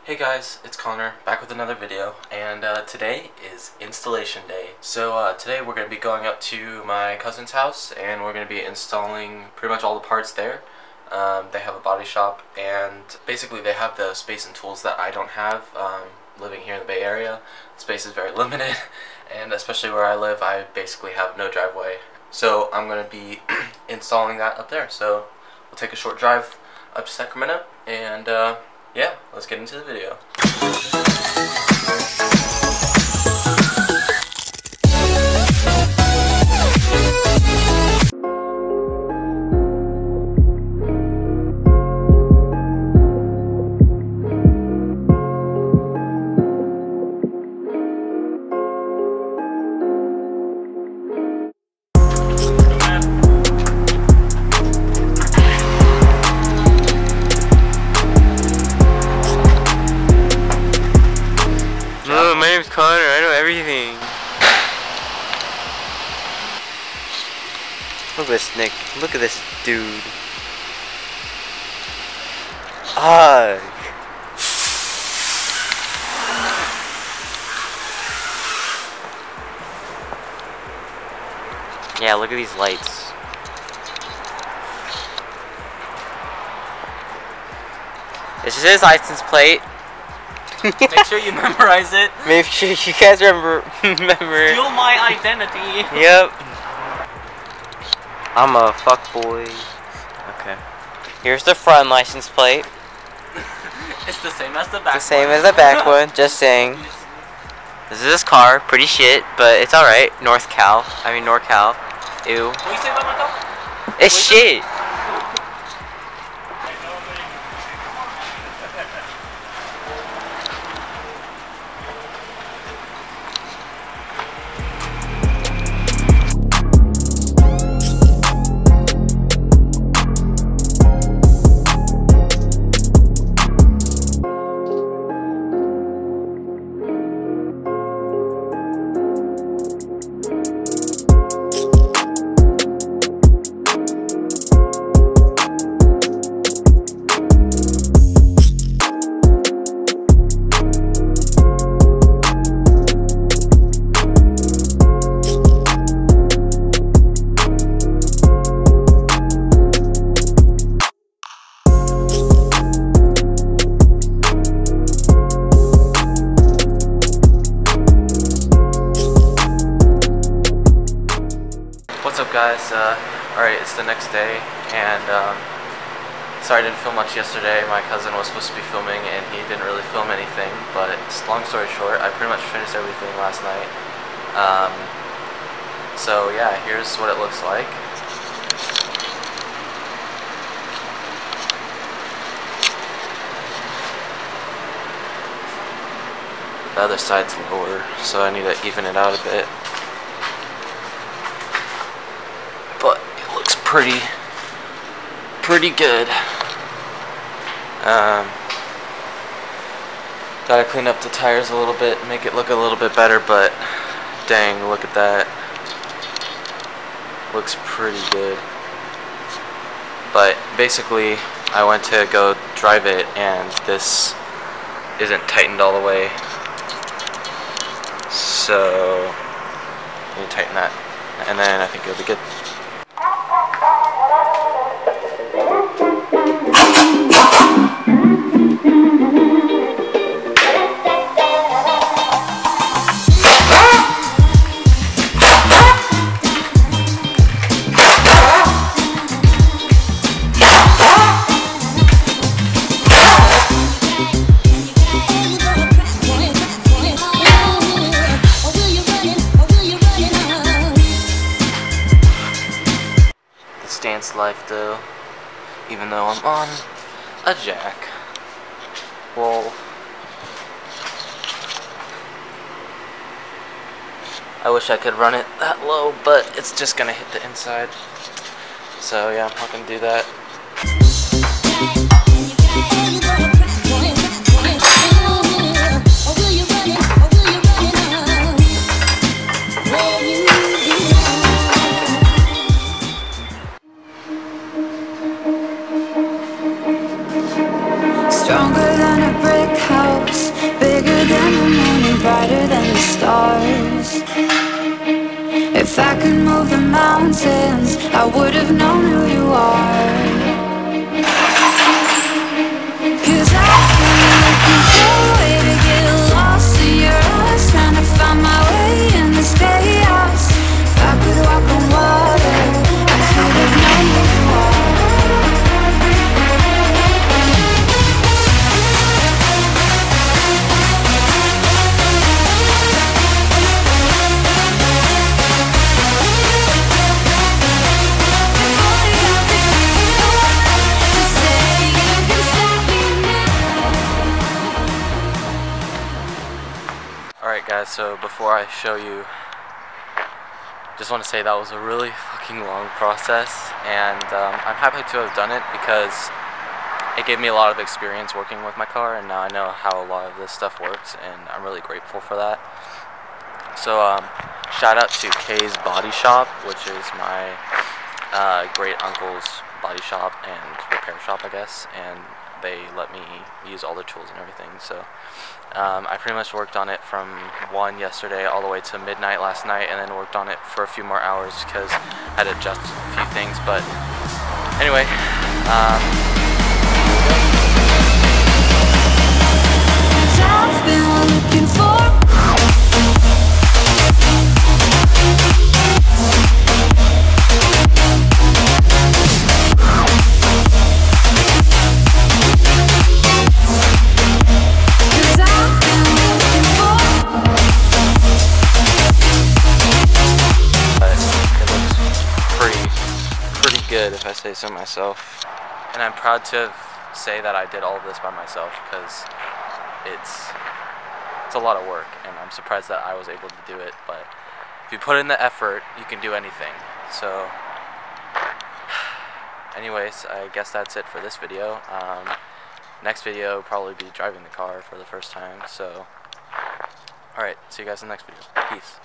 Hey guys, it's Connor, back with another video, and today is installation day. So today we're going to be going up to my cousin's house, and we're going to be installing pretty much all the parts there. They have a body shop, and basically they have the space and tools that I don't have. Living here in the Bay Area, space is very limited, and especially where I live, I basically have no driveway. So I'm going to be installing that up there. So we'll take a short drive up to Sacramento, and yeah, let's get into the video. My name's Connor, I know everything. Look at this Nick, look at this dude. Ugh. Yeah, look at these lights. This is his license plate. Make sure you memorize it. Make sure you guys remember. Steal my identity. Yep. I'm a fuckboy. Okay. Here's the front license plate. It's the same as the back. The same as the back one. Just saying. This is his car. Pretty shit, but it's alright. NorCal. Ew. What do you say about my car? It's shit. What's up, guys? Alright, it's the next day, and sorry I didn't film much yesterday. My cousin was supposed to be filming, and he didn't really film anything, but long story short, I pretty much finished everything last night. So yeah, here's what it looks like. The other side's lower, so I need to even it out a bit. But it looks pretty good. Gotta clean up the tires a little bit, make it look a little bit better, but dang, look at that. Looks pretty good. But basically, I went to go drive it, and this isn't tightened all the way. So, let me tighten that, and then I think it'll be good. Stance life though, even though I'm on a jack. Well, I wish I could run it that low, but it's just gonna hit the inside. So yeah, I'm not gonna do that. Stronger than a brick house. mountains, I would have known who you are. 'Cause I've been looking for a way to get lost in your eyes, trying to find my way in this chaos. If I could walk on water, I could have known who you are. Alright guys, so before I show you, just want to say that was a really fucking long process, and I'm happy to have done it because it gave me a lot of experience working with my car, and now I know how a lot of this stuff works, and I'm really grateful for that. So shout out to Kay's Body Shop, which is my great uncle's body shop and repair shop, I guess, and they let me use all their tools and everything. So I pretty much worked on it from 1 yesterday all the way to midnight last night, and then worked on it for a few more hours because I had to adjust a few things. But anyway, I've been looking for good if I say so myself, and I'm proud to say that I did all of this by myself because it's a lot of work, and I'm surprised that I was able to do it. But if you put in the effort, you can do anything. So anyways, I guess that's it for this video. Next video will probably be driving the car for the first time. So alright, see you guys in the next video. Peace.